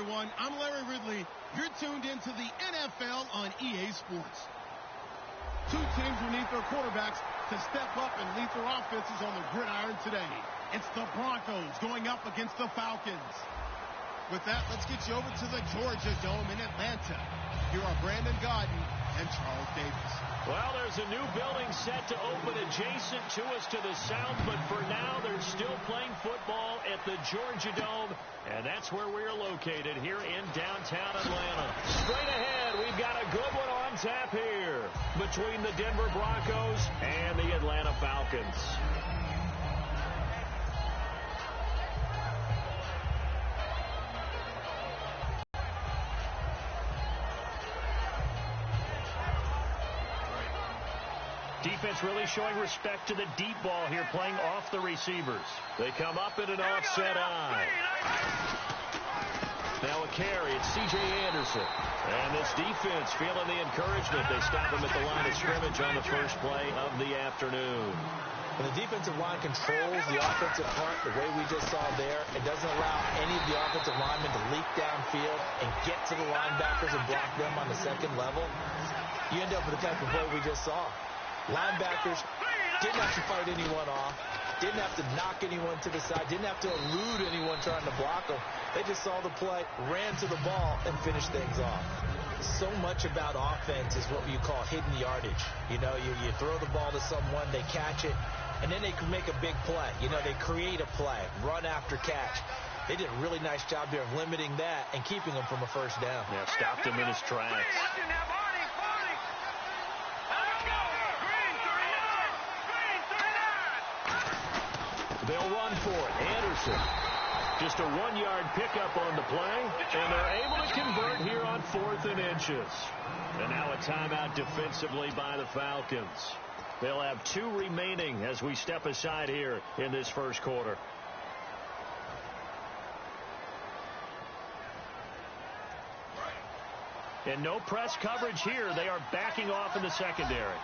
everyone. I'm Larry Ridley. You're tuned into the NFL on EA Sports. Two teams will need their quarterbacks to step up and lead their offenses on the gridiron today. It's the Broncos going up against the Falcons. With that, let's get you over to the Georgia Dome in Atlanta. Here are Brandon Gaudin and Charles Davis. Well, there's a new building set to open adjacent to us to the south, but for now, they're still playing football at the Georgia Dome, and that's where we're located here in downtown Atlanta. Straight ahead, we've got a good one on tap here between the Denver Broncos and the Atlanta Falcons. Defense really showing respect to the deep ball here, playing off the receivers. They come up in an offset eye. Now a carry, it's C.J. Anderson. And this defense feeling the encouragement. They stop him at the line of scrimmage on the first play of the afternoon. When the defensive line controls the offensive front the way we just saw there, it doesn't allow any of the offensive linemen to leak downfield and get to the linebackers and block them on the second level. You end up with the type of play we just saw. Linebackers didn't have to fight anyone off, didn't have to knock anyone to the side, didn't have to elude anyone trying to block them. They just saw the play, ran to the ball, and finished things off. So much about offense is what you call hidden yardage. You know, you throw the ball to someone, they catch it, and then they can make a big play. You know, they create a play, run after catch. They did a really nice job there of limiting that and keeping them from a first down. Yeah, stopped him in his tracks. They'll run for it. Anderson. Just a 1-yard pickup on the play, and they're able to convert here on 4th and inches. And now a timeout defensively by the Falcons. They'll have 2 remaining as we step aside here in this first quarter. And no press coverage here. They are backing off in the secondary.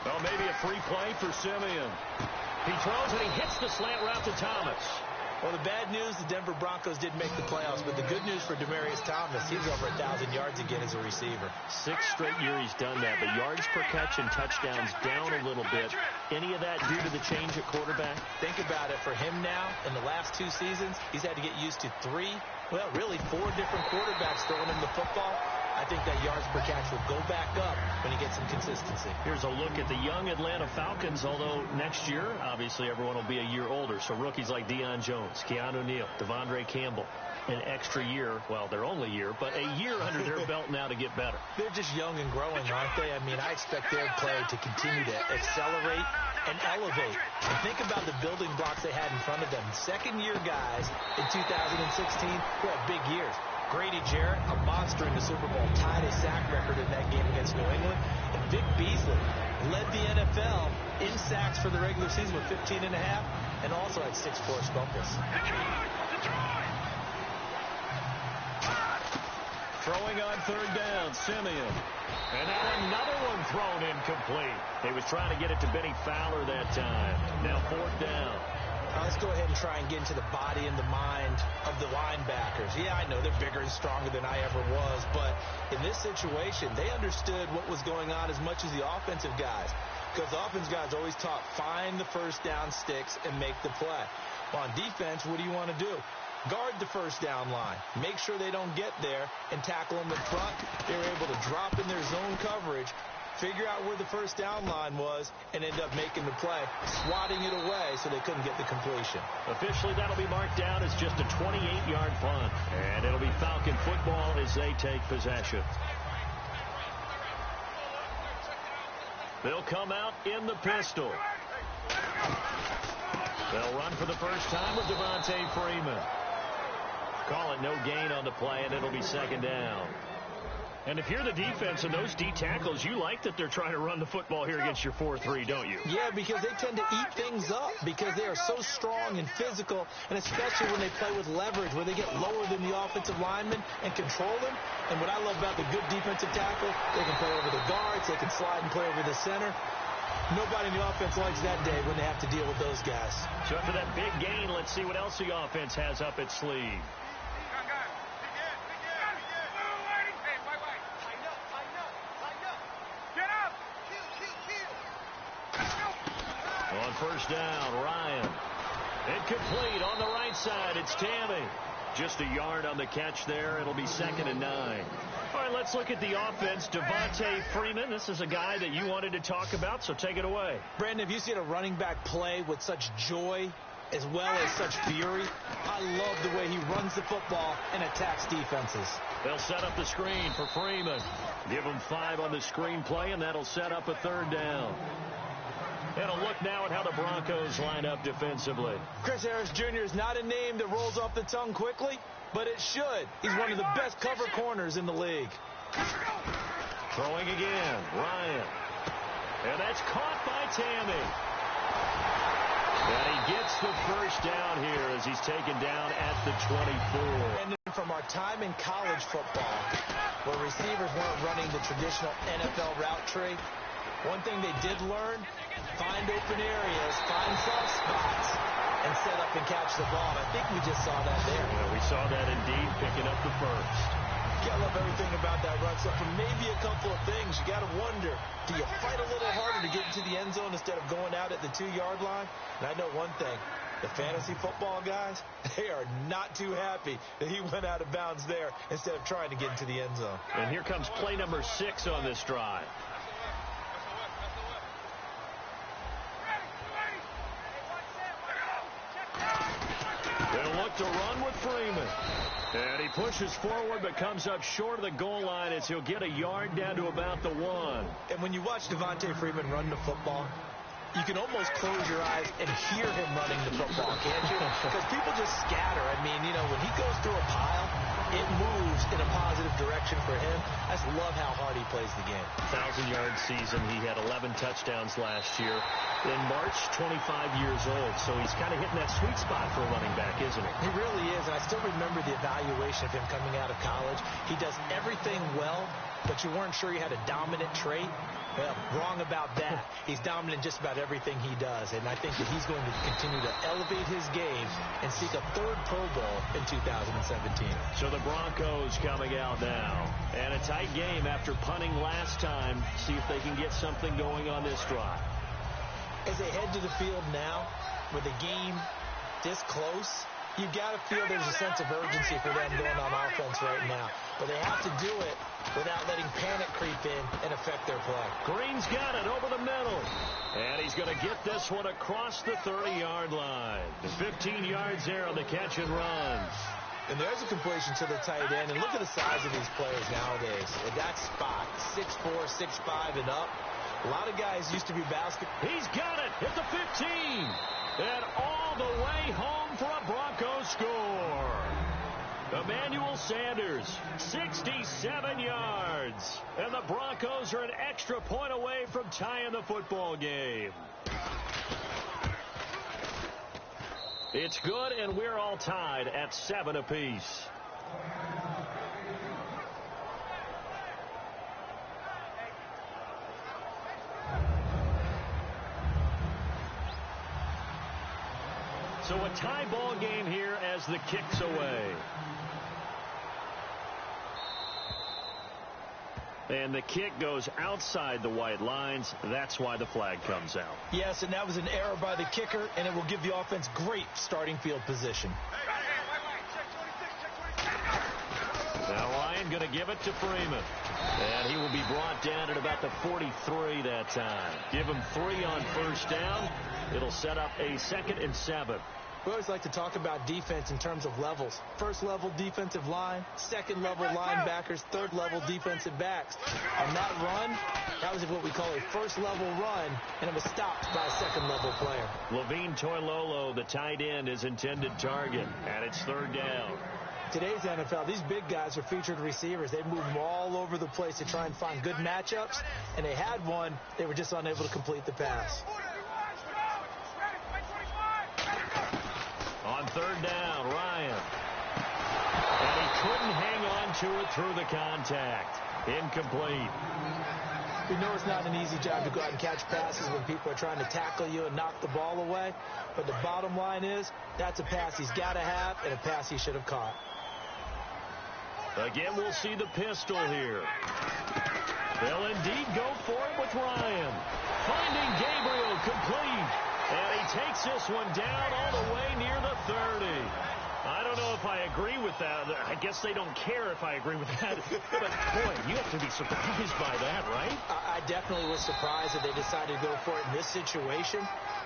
Oh, maybe a free play for Simeon. He throws and he hits the slant route to Thomas. Well, the bad news, the Denver Broncos didn't make the playoffs, but the good news for Demaryius Thomas, he's over 1,000 yards again as a receiver. 6th straight year he's done that, but yards per catch and touchdowns down a little bit. Any of that due to the change at quarterback? Think about it. For him now, in the last 2 seasons, he's had to get used to 4 different quarterbacks throwing him the football. I think that yards per catch will go back up when he gets some consistency. Here's a look at the young Atlanta Falcons, although next year, obviously, everyone will be a year older. So rookies like Deion Jones, Keanu Neal, Devondre Campbell, an extra year, well, their only year, but a year under their belt now to get better. They're just young and growing, aren't they? I mean, I expect their play to continue to accelerate and elevate. And think about the building blocks they had in front of them. Second-year guys in 2016 who had big years. Grady Jarrett, a monster in the Super Bowl, tied a sack record in that game against New England. And Vic Beasley led the NFL in sacks for the regular season with 15.5 and also had 6 forced fumbles. Throwing on 3rd down, Simeon. And now another one thrown incomplete. He was trying to get it to Benny Fowler that time. Now 4th down. Let's go ahead and try and get into the body and the mind of the linebackers. Yeah, I know they're bigger and stronger than I ever was, but in this situation, they understood what was going on as much as the offensive guys, because the offensive guys always taught find the first down sticks and make the play. Well, on defense, what do you want to do? Guard the first down line. Make sure they don't get there and tackle them in front. They were able to drop in their zone coverage, figure out where the first down line was, and end up making the play, swatting it away so they couldn't get the completion. Officially, that'll be marked down as just a 28-yard punt. And it'll be Falcon football as they take possession. They'll come out in the pistol. They'll run for the first time with Devontae Freeman. Call it no gain on the play, and it'll be 2nd down. And if you're the defense and those D tackles, you like that they're trying to run the football here against your 4-3, don't you? Yeah, because they tend to eat things up because they are so strong and physical, and especially when they play with leverage, where they get lower than the offensive linemen and control them. And what I love about the good defensive tackle, they can play over the guards, they can slide and play over the center. Nobody in the offense likes that day when they have to deal with those guys. So after that big gain, let's see what else the offense has up its sleeve. On first down, Ryan. Incomplete on the right side. It's Tammy. Just a yard on the catch there. It'll be 2nd and 9. All right, let's look at the offense. Devontae Freeman, this is a guy that you wanted to talk about, so take it away. Brandon, have you seen a running back play with such joy as well as such fury? I love the way he runs the football and attacks defenses. They'll set up the screen for Freeman. Give him 5 on the screen play, and that'll set up a 3rd down. And a look now at how the Broncos line up defensively. Chris Harris Jr. is not a name that rolls off the tongue quickly, but it should. He's one of the best cover corners in the league. Throwing again, Ryan. And that's caught by Tammy. And he gets the first down here as he's taken down at the 24. And from our time in college football, where receivers weren't running the traditional NFL route tree, one thing they did learn, find open areas, find soft spots, and set up and catch the ball. And I think we just saw that there. Yeah, we saw that indeed, picking up the first. You gotta love everything about that run. So for maybe a couple of things, you got to wonder, do you fight a little harder to get into the end zone instead of going out at the 2-yard line? And I know one thing, the fantasy football guys, they are not too happy that he went out of bounds there instead of trying to get into the end zone. And here comes play number 6 on this drive. They'll look to run with Freeman. And he pushes forward but comes up short of the goal line as he'll get a yard down to about the 1. And when you watch Devontae Freeman run the football, you can almost close your eyes and hear him running the football, can't you? Because people just scatter. I mean, you know, when he goes through a pile, it moves in a positive direction for him. I just love how hard he plays the game. 1,000-yard season. He had 11 touchdowns last year. In March, 25 years old. So he's kind of hitting that sweet spot for a running back, isn't he? He really is. And I still remember the evaluation of him coming out of college. He does everything well, but you weren't sure he had a dominant trait. Well, wrong about that. He's dominant in just about everything he does. And I think that he's going to continue to elevate his game and seek a 3rd Pro Bowl in 2017. So the Broncos coming out now. And a tight game after punting last time. See if they can get something going on this drive. As they head to the field now, with the game this close, you've got to feel there's a sense of urgency for them going on offense right now. But they have to do it without letting panic creep in and affect their play. Green's got it over the middle. And he's going to get this one across the 30-yard line. 15 yards there on the catch and runs. And there's a completion to the tight end. And look at the size of these players nowadays. At that spot, 6'4", 6'5", and up. A lot of guys used to be basket. He's got it at the 15. And all the way home for a Broncos score. Emmanuel Sanders, 67 yards. And the Broncos are an extra point away from tying the football game. It's good, and we're all tied at 7 apiece. So a tie ball game here as the kick's away. And the kick goes outside the white lines. That's why the flag comes out. Yes, and that was an error by the kicker, and it will give the offense great starting field position. Now Ryan going to give it to Freeman. And he will be brought down at about the 43 that time. Give him 3 on first down. It'll set up a 2nd and 7. We always like to talk about defense in terms of levels. 1st level defensive line, 2nd level linebackers, 3rd level defensive backs. On that run, that was what we call a 1st level run, and it was stopped by a 2nd level player. Levine Toilolo, the tight end, is intended target, and it's 3rd down. Today's NFL, these big guys are featured receivers. They move them all over the place to try and find good matchups, and they had one. They were just unable to complete the pass. On 3rd down, Ryan. And he couldn't hang on to it through the contact. Incomplete. We know it's not an easy job to go out and catch passes when people are trying to tackle you and knock the ball away. But the bottom line is, that's a pass he's got to have and a pass he should have caught. Again, we'll see the pistol here. They'll indeed go for it with Ryan. Finding Gabriel complete. And he takes this one down all the way near the 30. I don't know if I agree with that. I guess they don't care if I agree with that. But, boy, you have to be surprised by that, right? I definitely was surprised that they decided to go for it in this situation.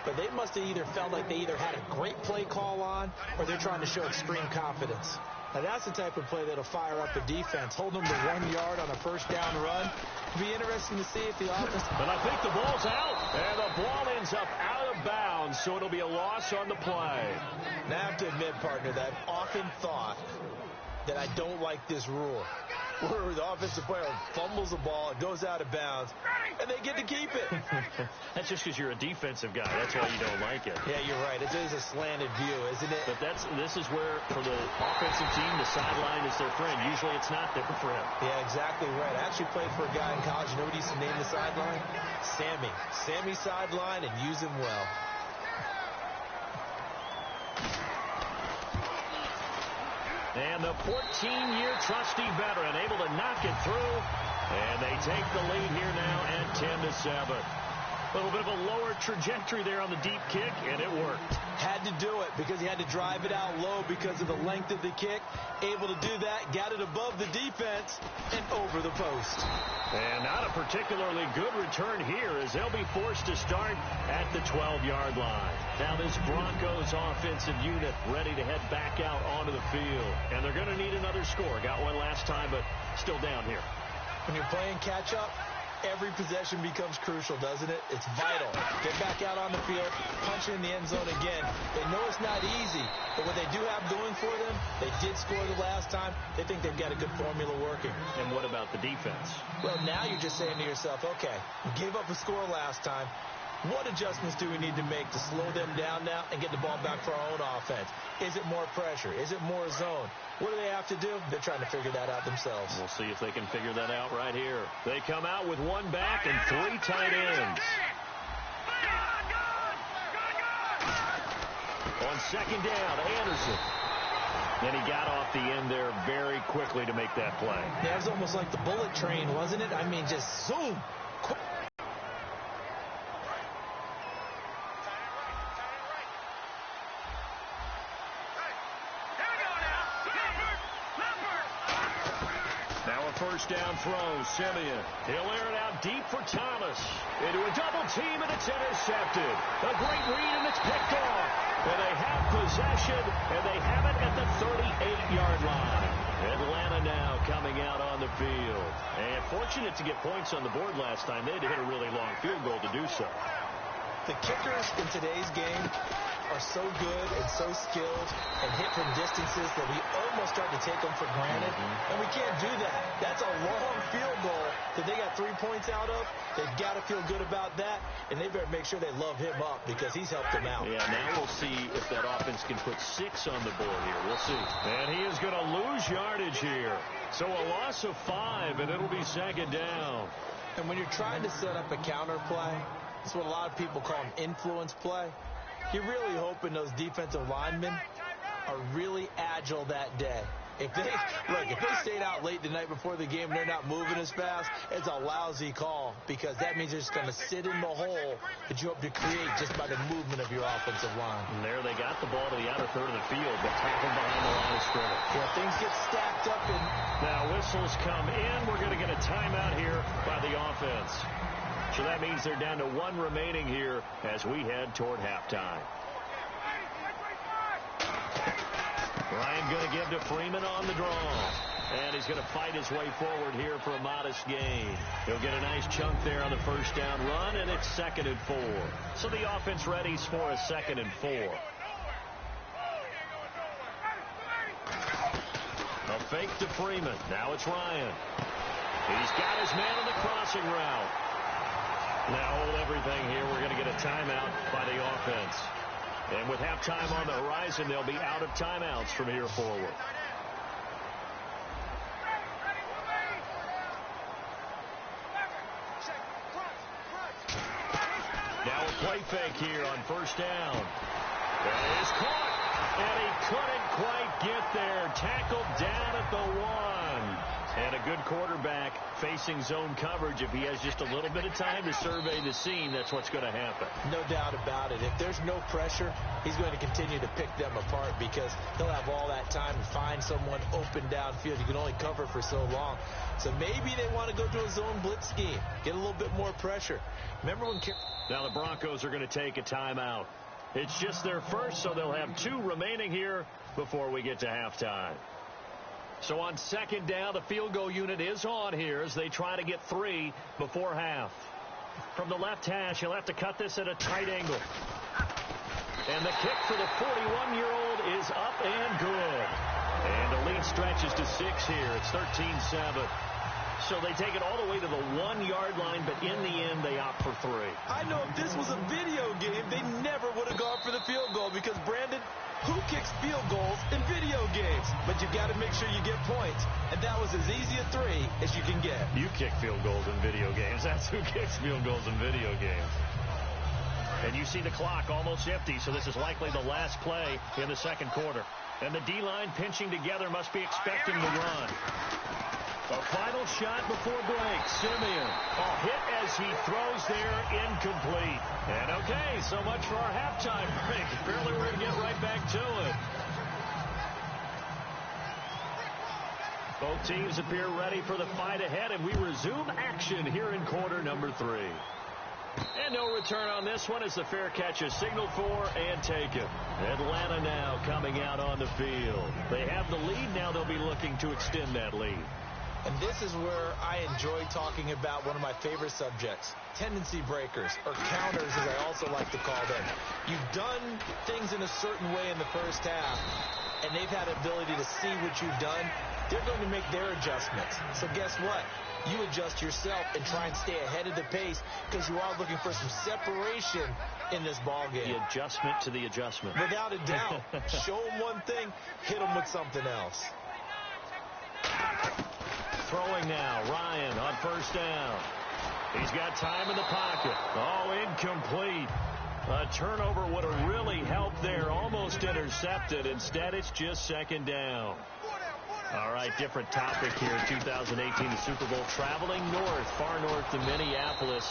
But they must have either felt like they either had a great play call on or they're trying to show extreme confidence. Now, that's the type of play that'll fire up a defense. Hold them to 1 yard on a first down run. It'll be interesting to see if the offense... But I think the ball's out. And the ball ends up out of bounds, so it'll be a loss on the play. Now, I have to admit, partner, that I've often thought that I don't like this rule, where the offensive player fumbles the ball, it goes out of bounds, and they get to keep it. That's just because you're a defensive guy. That's why you don't like it. Yeah, you're right. It is a slanted view, isn't it? But this is where, for the offensive team, the sideline is their friend. Usually it's not their friend. Yeah, exactly right. I actually played for a guy in college. You know what he used to name the sideline? Sammy. Sammy sideline, and use him well. And the 14-year trusty veteran able to knock it through. And they take the lead here now at 10-7. A little bit of a lower trajectory there on the deep kick, and it worked. Had to do it because he had to drive it out low because of the length of the kick. Able to do that, got it above the defense, and over the post. And not a particularly good return here as they'll be forced to start at the 12-yard line. Now this Broncos offensive unit ready to head back out onto the field. And they're going to need another score. Got one last time, but still down here. When you're playing catch-up, every possession becomes crucial, doesn't it? It's vital. Get back out on the field, punch in the end zone again. They know it's not easy, but what they do have going for them, they did score the last time. They think they've got a good formula working. And what about the defense? Well, now you're just saying to yourself, okay, we gave up a score last time. What adjustments do we need to make to slow them down now and get the ball back for our own offense? Is it more pressure? Is it more zone? What do they have to do? They're trying to figure that out themselves. We'll see if they can figure that out right here. They come out with one back and three tight ends. On second down, Anderson. And he got off the end there very quickly to make that play. Yeah, it was almost like the bullet train, wasn't it? I mean, just zoom. First down throw, Simeon. He'll air it out deep for Thomas. Into a double team, and it's intercepted. A great read, and it's picked off. And they have possession, and they have it at the 38-yard line. Atlanta now coming out on the field. And fortunate to get points on the board last time. They had to hit a really long field goal to do so. The kickers in today's game are so good and so skilled and hit from distances that we almost start to take them for granted. And we can't do that. That's a long field goal that they got 3 points out of. They've got to feel good about that, and they better make sure they love him up because he's helped them out. Yeah, now we'll see if that offense can put 6 on the board here. We'll see. And he is going to lose yardage here. So a loss of 5, and it'll be second down. And when you're trying to set up a counter play, it's what a lot of people call an influence play. You're really hoping those defensive linemen are really agile that day. If they stayed out late the night before the game and they're not moving as fast, it's a lousy call because that means they're just going to sit in the hole that you hope to create just by the movement of your offensive line. And there they got the ball to the outer third of the field, but tackled behind the line of scrimmage. Yeah, things get stacked up. Now whistles come in. We're going to get a timeout here by the offense. So that means they're down to 1 remaining here as we head toward halftime. Ryan going to give to Freeman on the draw. And he's going to fight his way forward here for a modest gain. He'll get a nice chunk there on the first down run, and it's 2nd and 4. So the offense readies for a 2nd and 4. A fake to Freeman. Now it's Ryan. He's got his man on the crossing route. Now hold everything here. We're going to get a timeout by the offense. And with halftime on the horizon, they'll be out of timeouts from here forward. Play fake here on first down. That is caught, and he couldn't quite get there. Tackled down at the 1. And a good quarterback facing zone coverage. If he has just a little bit of time to survey the scene, that's what's going to happen. No doubt about it. If there's no pressure, he's going to continue to pick them apart because he'll have all that time to find someone open downfield. You can only cover for so long. So maybe they want to go to a zone blitz scheme, get a little bit more pressure. Remember when... Now the Broncos are going to take a timeout. It's just their first, so they'll have 2 remaining here before we get to halftime. So on second down, the field goal unit is on here as they try to get 3 before half. From the left hash, he'll have to cut this at a tight angle. And the kick for the 41-year-old is up and good. And the lead stretches to 6 here. It's 13-7. So they take it all the way to the 1-yard line, but in the end, they opt for 3. I know if this was a video game, they never would have gone for the field goal because, Brandon, who kicks field goals in video games? But you've got to make sure you get points. And that was as easy a 3 as you can get. You kick field goals in video games. That's who kicks field goals in video games. And you see the clock almost empty, so this is likely the last play in the second quarter. And the D-line pinching together must be expecting the run. A final shot before break. Simeon. A hit as he throws there, incomplete. And okay, so much for our halftime break. Apparently we're going to get right back to it. Both teams appear ready for the fight ahead, and we resume action here in quarter number 3. And no return on this one as the fair catch is signaled for and taken. Atlanta now coming out on the field. They have the lead. Now they'll be looking to extend that lead. And this is where I enjoy talking about one of my favorite subjects, tendency breakers, or counters as I also like to call them. You've done things in a certain way in the first half, and they've had the ability to see what you've done. They're going to make their adjustments. So guess what? You adjust yourself and try and stay ahead of the pace because you are looking for some separation in this ball game. The adjustment to the adjustment. Without a doubt. Show them one thing, hit them with something else. Throwing now, Ryan on first down. He's got time in the pocket. Oh, incomplete. A turnover would have really helped there. Almost intercepted. Instead, it's just second down. All right, different topic here. 2018, the Super Bowl. Traveling north, far north to Minneapolis.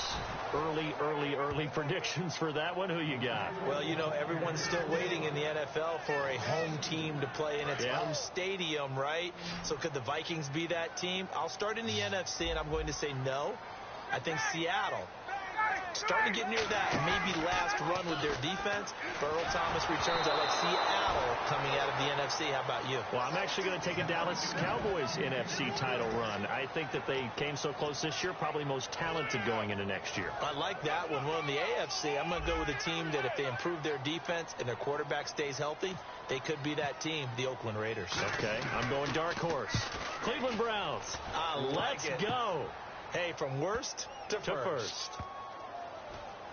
Early predictions for that one. Who you got? Well, you know, everyone's still waiting in the NFL for a home team to play in its home stadium, right? So could the Vikings be that team? I'll start in the NFC, and I'm going to say no. I think Seattle, starting to get near that maybe last run with their defense. Earl Thomas returns. I like Seattle coming out of the NFC. How about you? Well, I'm actually going to take a Dallas Cowboys NFC title run. I think that they came so close this year, probably most talented going into next year. I like that one. Well, in the AFC, I'm going to go with a team that if they improve their defense and their quarterback stays healthy, they could be that team, the Oakland Raiders. Okay, I'm going dark horse. Cleveland Browns. Let's go. Hey, from worst to first.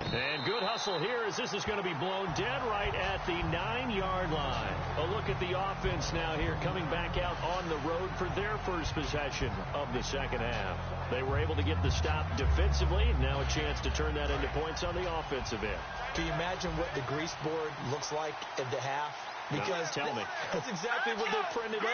And good hustle here as this is going to be blown dead right at the 9-yard line. A look at the offense now here coming back out on the road for their first possession of the second half. They were able to get the stop defensively. Now a chance to turn that into points on the offensive end. Can you imagine what the grease board looks like at the half? Because tell me. That's exactly what they printed up.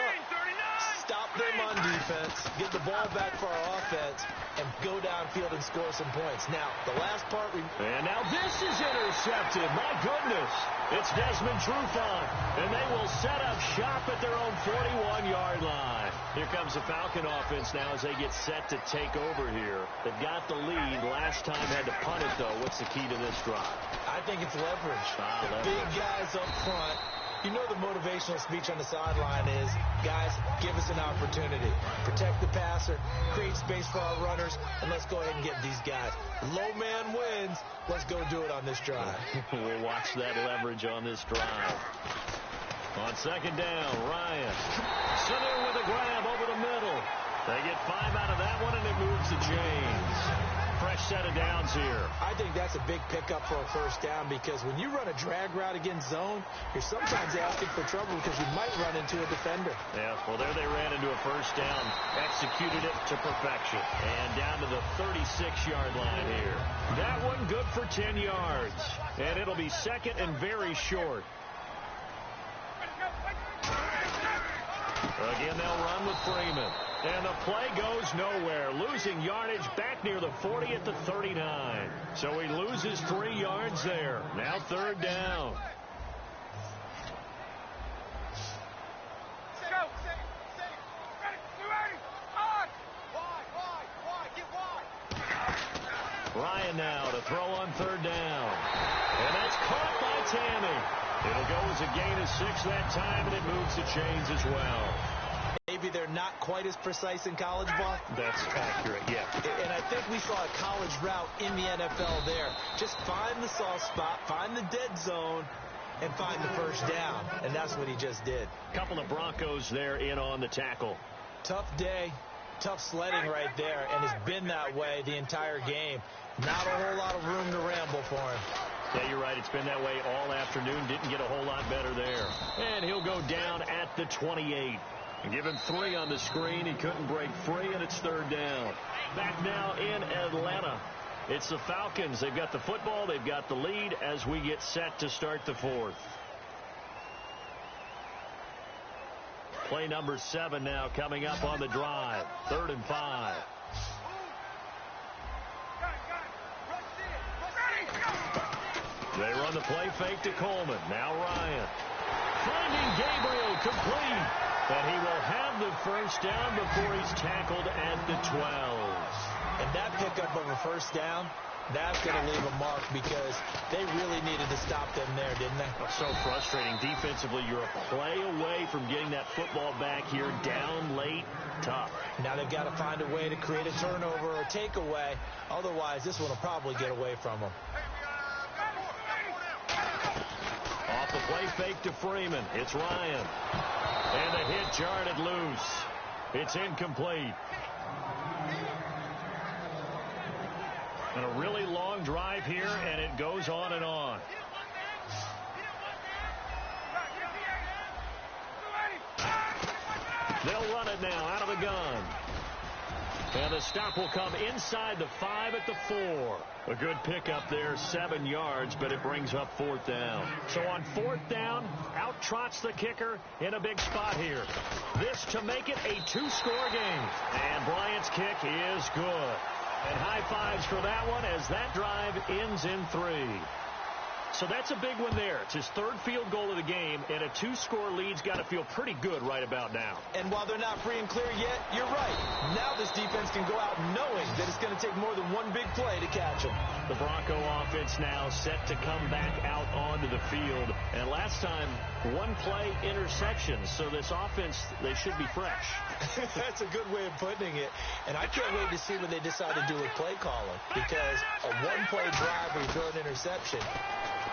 Stop them on defense, get the ball back for our offense, and go downfield and score some points. Now, the last part... And now this is intercepted. My goodness. It's Desmond Trufant, and they will set up shop at their own 41-yard line. Here comes the Falcon offense now as they get set to take over here. They've got the lead. Last time had to punt it, though. What's the key to this drive? I think it's leverage. Leverage. Big guys up front. You know the motivational speech on the sideline is, guys, give us an opportunity. Protect the passer, create space for our runners, and let's go ahead and get these guys. Low man wins. Let's go do it on this drive. We'll watch that leverage on this drive. On second down, Ryan. Simeon with a grab over the middle. They get 5 out of that one, and it moves the chains. Fresh set of downs here. I think that's a big pickup for a first down because when you run a drag route against zone, you're sometimes asking for trouble because you might run into a defender. Yeah, well, there they ran into a first down, executed it to perfection, and down to the 36-yard line here. That one good for 10 yards, and it'll be second and very short. Again, they'll run with Freeman. And the play goes nowhere, losing yardage back near the 40 at the 39. So he loses 3 yards there. Now third down. Ryan now to throw on third down. And that's caught by Tammy. It'll go as a gain of 6 that time, and it moves the chains as well. Maybe they're not quite as precise in college ball. That's accurate, yeah. And I think we saw a college route in the NFL there. Just find the soft spot, find the dead zone, and find the first down. And that's what he just did. Couple of Broncos there in on the tackle. Tough day, tough sledding right there, and it's been that way the entire game. Not a whole lot of room to ramble for him. Yeah, you're right. It's been that way all afternoon. Didn't get a whole lot better there. And he'll go down at the 28. Give him 3 on the screen. He couldn't break free, and it's third down. Back now in Atlanta. It's the Falcons. They've got the football. They've got the lead as we get set to start the fourth. Play number 7 now coming up on the drive. 3rd and 5. They run the play fake to Coleman. Now Ryan. Finding Gabriel complete. And he will have the first down before he's tackled at the 12. And that pickup of a first down, that's going to leave a mark because they really needed to stop them there, didn't they? So frustrating. Defensively, you're a play away from getting that football back here down late. Tough. Now they've got to find a way to create a turnover or takeaway. Otherwise, this one will probably get away from them. Off the play fake to Freeman. It's Ryan. And the hit jarred loose. It's incomplete. And a really long drive here, and it goes on and on. They'll run it now out of the gun. And the stop will come inside the 5 at the 4. A good pickup there, 7 yards, but it brings up 4th down. So on 4th down, out trots the kicker in a big spot here. This to make it a 2-score game. And Bryant's kick is good. And high fives for that one as that drive ends in 3. So that's a big one there. It's his 3rd field goal of the game, and a 2-score lead's got to feel pretty good right about now. And while they're not free and clear yet, you're right. Now this defense can go out knowing that it's going to take more than one big play to catch them. The Bronco offense now set to come back out onto the field. And last time, 1-play interceptions. So this offense, they should be fresh. That's a good way of putting it. And I can't wait to see what they decide to do with play calling. Because a 1-play drive where you throw an interception,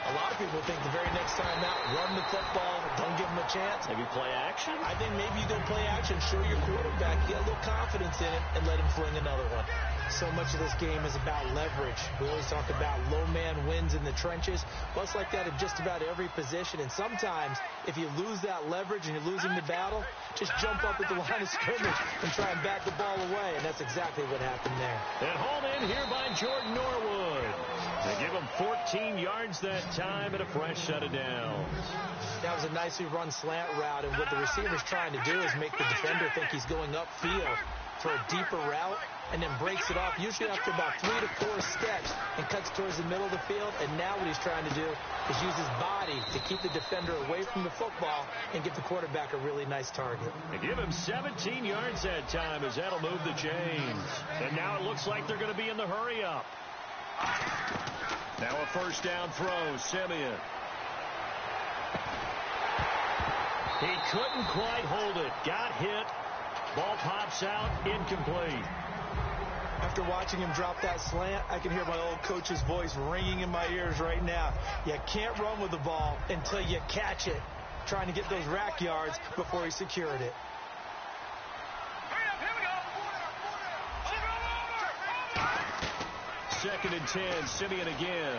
a lot of people think the very next time out, run the football, don't give them a chance. Maybe play action? I think maybe you go play action, show your quarterback, get a little confidence in it, and let him fling another one. So much of this game is about leverage. We always talk about low man wins in the trenches. Well, it's like that in just about every position. And sometimes, if you lose that leverage and you're losing the battle, just jump up at the line of scrimmage and try and bat the ball away. And that's exactly what happened there. And hauled in here by Jordan Norwood. They give him 14 yards that time and a fresh set of downs. That was a nicely run slant route, and what the receiver's trying to do is make the defender think he's going upfield for a deeper route, and then breaks it off, usually after about 3 to 4 steps, and cuts towards the middle of the field. And now what he's trying to do is use his body to keep the defender away from the football and give the quarterback a really nice target. They give him 17 yards that time as that'll move the chains. And now it looks like they're going to be in the hurry-up. Now a first down throw, Simeon. He couldn't quite hold it. Got hit. Ball pops out, incomplete. After watching him drop that slant, I can hear my old coach's voice ringing in my ears right now. You can't run with the ball until you catch it. Trying to get those rack yards before he secured it. 2nd and 10. Simeon again.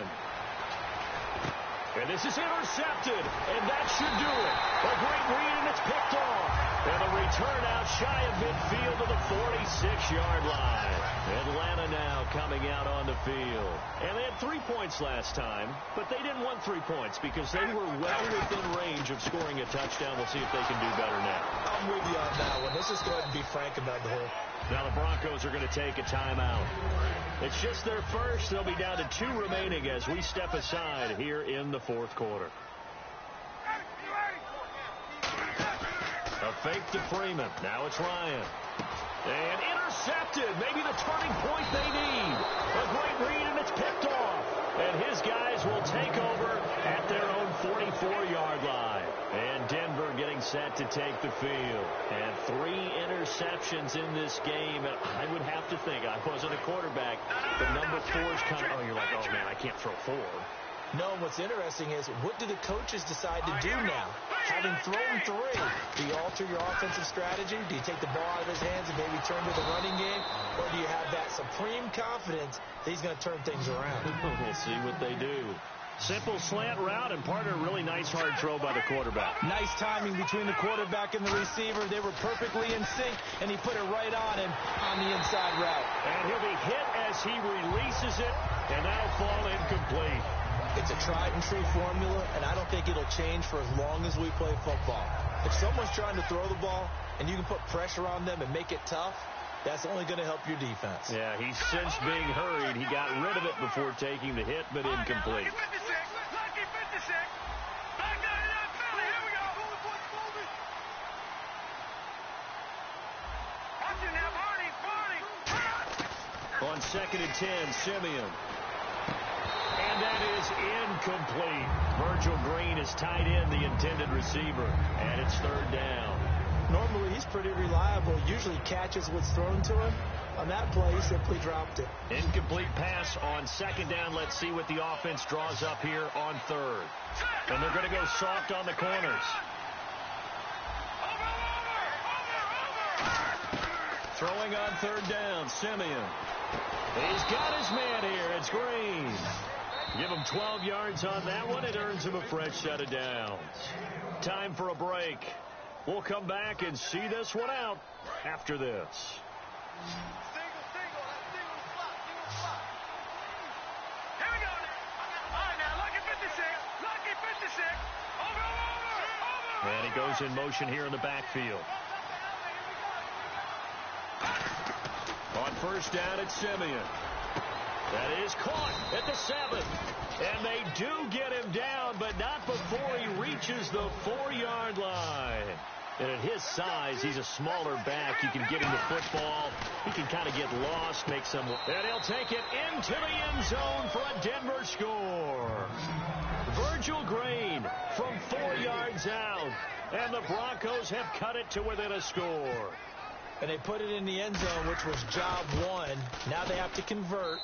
And this is intercepted, and that should do it. A great read, and it's picked off. And a return out shy of midfield to the 46-yard line. Atlanta now coming out on the field. And they had 3 points last time, but they didn't want 3 points because they were well within range of scoring a touchdown. We'll see if they can do better now. I'm with you on that one. Let's just go ahead and be frank about the whole. Now the Broncos are going to take a timeout. It's just their first. They'll be down to 2 remaining as we step aside here in the 4th quarter. A fake to Freeman. Now it's Ryan. And intercepted. Maybe the turning point they need. A great read, and it's picked off. And his guys will take over at their own 44-yard line. And Denver getting set to take the field. And 3 interceptions in this game. And I would have to think, I wasn't a quarterback, the number 4's kind of, you're like, oh, man, I can't throw 4. No, what's interesting is, what do the coaches decide to do now? Having thrown 3, do you alter your offensive strategy? Do you take the ball out of his hands and maybe turn to the running game? Or do you have that supreme confidence that he's going to turn things around? We'll see what they do. Simple slant route, and partner, really nice hard throw by the quarterback. Nice timing between the quarterback and the receiver. They were perfectly in sync, and he put it right on him on the inside route. And he'll be hit as he releases it, and that'll fall incomplete. It's a tried-and-true formula, and I don't think it'll change for as long as we play football. If someone's trying to throw the ball, and you can put pressure on them and make it tough, that's only going to help your defense. Yeah, he sensed being hurried. He got rid of it before taking the hit, but incomplete. On 2nd and 10, Simeon. And that is incomplete. Virgil Green is tied in, the intended receiver, and it's 3rd down. Normally, he's pretty reliable. Usually catches what's thrown to him. On that play, he simply dropped it. Incomplete pass on 2nd down. Let's see what the offense draws up here on 3rd. And they're going to go soft on the corners. Throwing on 3rd down, Simeon. He's got his man here. It's Green. Give him 12 yards on that one. It earns him a fresh set of downs. Time for a break. We'll come back and see this one out after this. And he goes in motion here in the backfield. On 1st down, it's Simeon. That is caught at the 7th. And they do get him down, but not before he reaches the 4-yard line. And at his size, he's a smaller back. You can get him the football. He can kind of get lost, make some. And he'll take it into the end zone for a Denver score. Virgil Green from 4 yards out. And the Broncos have cut it to within a score. And they put it in the end zone, which was job 1. Now they have to convert.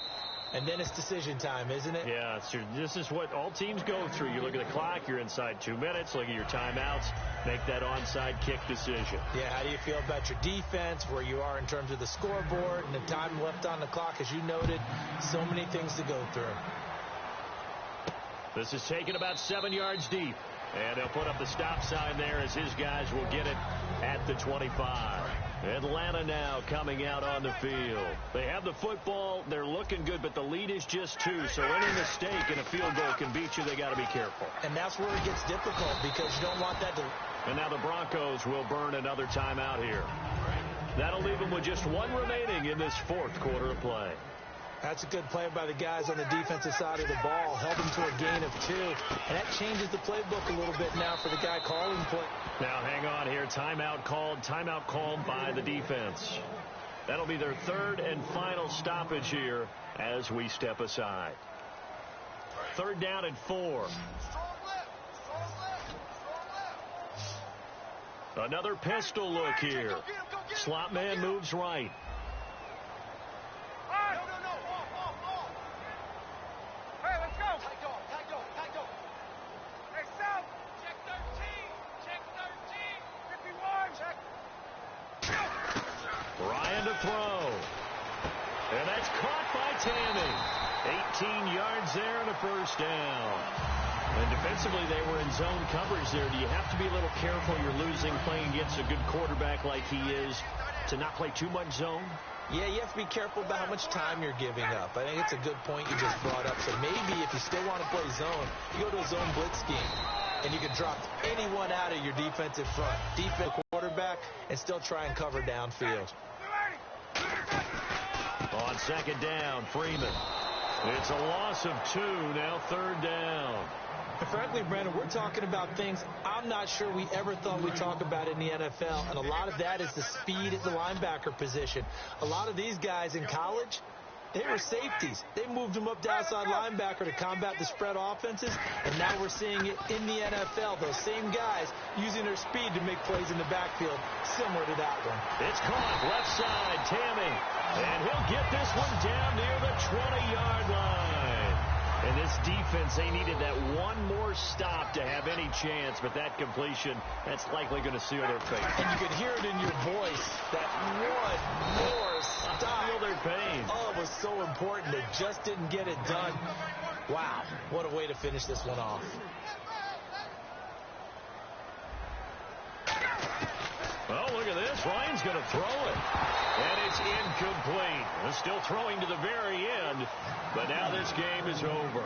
And then it's decision time, isn't it? Yeah, this is what all teams go through. You look at the clock, you're inside 2 minutes, look at your timeouts, make that onside kick decision. Yeah, how do you feel about your defense, where you are in terms of the scoreboard, and the time left on the clock, as you noted, so many things to go through. This is taken about 7 yards deep. And they'll put up the stop sign there as his guys will get it at the 25. Atlanta now coming out on the field. They have the football. They're looking good, but the lead is just 2. So any mistake in a field goal can beat you. They got to be careful. And that's where it gets difficult because you don't want that to. And now the Broncos will burn another timeout here. That'll leave them with just 1 remaining in this 4th quarter of play. That's a good play by the guys on the defensive side of the ball. Held them to a gain of 2. And that changes the playbook a little bit now for the guy calling play. Now hang on here. Timeout called by the defense. That'll be their 3rd and final stoppage here as we step aside. 3rd down and 4. Another pistol look here. Slot man moves right. Ryan to throw. And that's caught by Tammy. yards there and a first down. And defensively, they were in zone coverage there. Do you have to be a little careful? You're losing playing against a good quarterback like he is to not play too much zone? Yeah, you have to be careful about how much time you're giving up. I think it's a good point you just brought up. So maybe if you still want to play zone, you go to a zone blitz scheme. And you can drop anyone out of your defensive front. Defensive quarterback and still try and cover downfield. On second down, Freeman. It's a loss of 2, now third down. Frankly, Brandon, we're talking about things I'm not sure we ever thought we'd talk about in the NFL, and a lot of that is the speed at the linebacker position. A lot of these guys in college, they were safeties. They moved them up to outside linebacker to combat the spread offenses, and now we're seeing it in the NFL. Those same guys using their speed to make plays in the backfield, similar to that one. It's caught left side, Tammy, and he'll get this one down near the 20-yard line. And this defense, they needed that one more stop to have any chance, but that completion, that's likely going to seal their fate. And you could hear it in your voice, that one more stop. Feel their pain. Oh, it was so important. They just didn't get it done. Wow, what a way to finish this one off. Oh, look at this. Ryan's going to throw it. And it's incomplete. Still throwing to the very end. But now this game is over.